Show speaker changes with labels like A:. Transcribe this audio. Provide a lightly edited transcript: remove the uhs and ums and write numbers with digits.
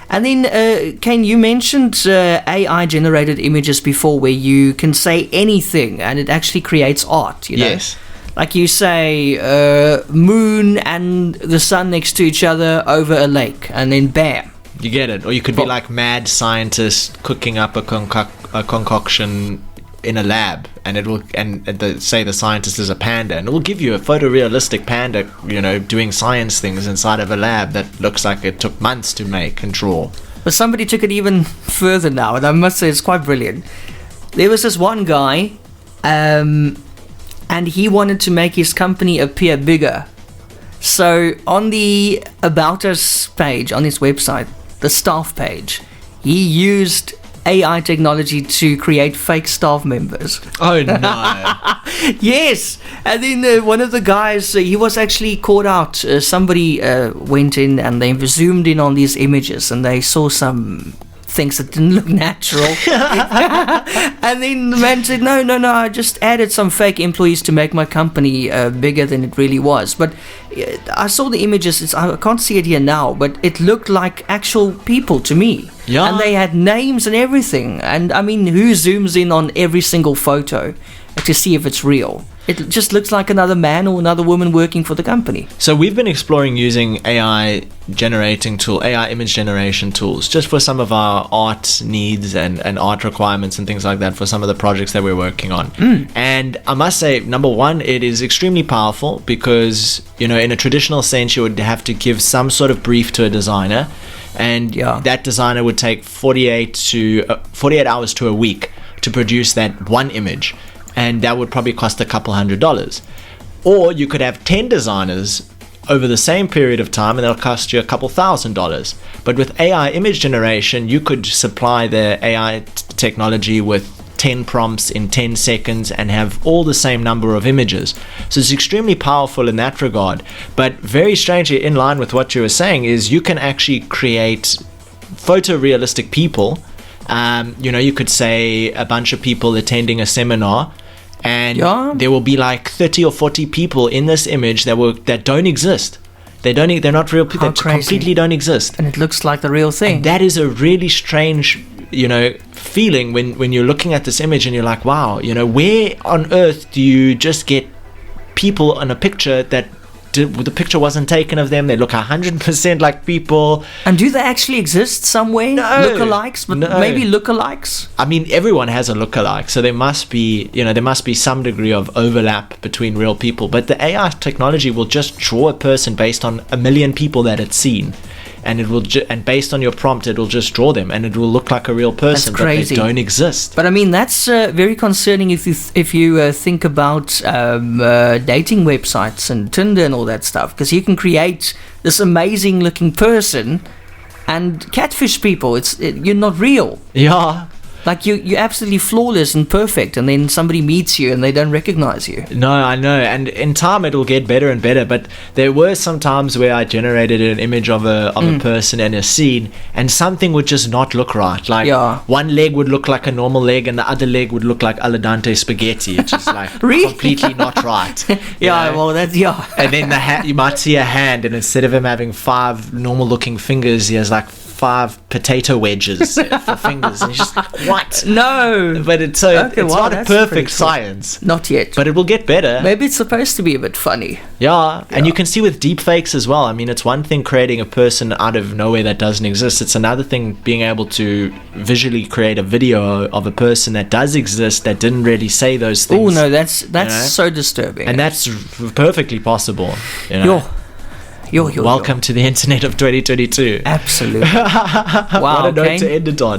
A: And then, Kaine, you mentioned AI-generated images before, where you can say anything and it actually creates art, you know?
B: Yes.
A: Like you say, moon and the sun next to each other over a lake, and then bam.
B: You get it. Or you could be like mad scientist cooking up a concoction in a lab, and it will, say the scientist is a panda, and it will give you a photorealistic panda, you know, doing science things inside of a lab that looks like it took months to make and draw.
A: But somebody took it even further now, and I must say it's quite brilliant. There was this one guy, and he wanted to make his company appear bigger. So on the About Us page on his website, the staff page, he used AI technology to create fake staff members.
B: Oh no.
A: Yes. And then one of the guys, he was actually caught out. Somebody went in and they zoomed in on these images and they saw some things that didn't look natural. And then the man said, no, I just added some fake employees to make my company bigger than it really was. But I saw the images. I can't see it here now, but it looked like actual people to me.
B: Yeah.
A: And they had names and everything. And I mean, who zooms in on every single photo to see if it's real? It just looks like another man or another woman working for the company.
B: So we've been exploring using AI image generation tools, just for some of our art needs and art requirements and things like that for some of the projects that we're working on. And I must say, number one, it is extremely powerful because, you know, in a traditional sense, you would have to give some sort of brief to a designer, and that designer would take 48 hours to a week to produce that one image. And that would probably cost a couple $100. Or you could have 10 designers over the same period of time and it'll cost you a couple $1,000. But with AI image generation, you could supply the AI technology with 10 prompts in 10 seconds and have all the same number of images. So it's extremely powerful in that regard. But very strangely, in line with what you were saying, is you can actually create photorealistic people. You know, you could say a bunch of people attending a seminar, and there will be like 30 or 40 people in this image that don't exist. They're not real people. They completely don't exist.
A: And it looks like the real thing.
B: And that is a really strange, you know, feeling when you're looking at this image and you're like, wow, you know, where on earth do you just get people in a picture that the picture wasn't taken of them? They look 100% like people.
A: And do they actually exist somewhere?
B: No.
A: Lookalikes? But maybe lookalikes?
B: I mean, everyone has a lookalike, so there must be some degree of overlap between real people. But the AI technology will just draw a person based on a million people that it's seen. And it will, and based on your prompt, it will just draw them, and it will look like a real person, but they don't exist.
A: But I mean, that's very concerning if you think about dating websites and Tinder and all that stuff, because you can create this amazing looking person and catfish people. You're not real.
B: Yeah.
A: Like you're absolutely flawless and perfect, and then somebody meets you and they don't recognize you.
B: No, I know. And in time it'll get better and better. But there were some times where I generated an image of a person and a scene, and something would just not look right. Like one leg would look like a normal leg, and the other leg would look like al dente spaghetti. It's just like completely not right.
A: Well, that's
B: And then you might see a hand, and instead of him having 5 normal looking fingers, he has like 5 potato wedges for fingers, and it's just like, what?
A: No.
B: But it's not a perfect science.
A: Not yet.
B: But it will get better.
A: Maybe it's supposed to be a bit funny.
B: Yeah, and you can see with deep fakes as well. I mean, it's one thing creating a person out of nowhere that doesn't exist. It's another thing being able to visually create a video of a person that does exist that didn't really say those things.
A: Oh no, that's so disturbing.
B: And that's perfectly possible. You know? Welcome to the internet of 2022.
A: Absolutely. Wow,
B: what a note to end it on.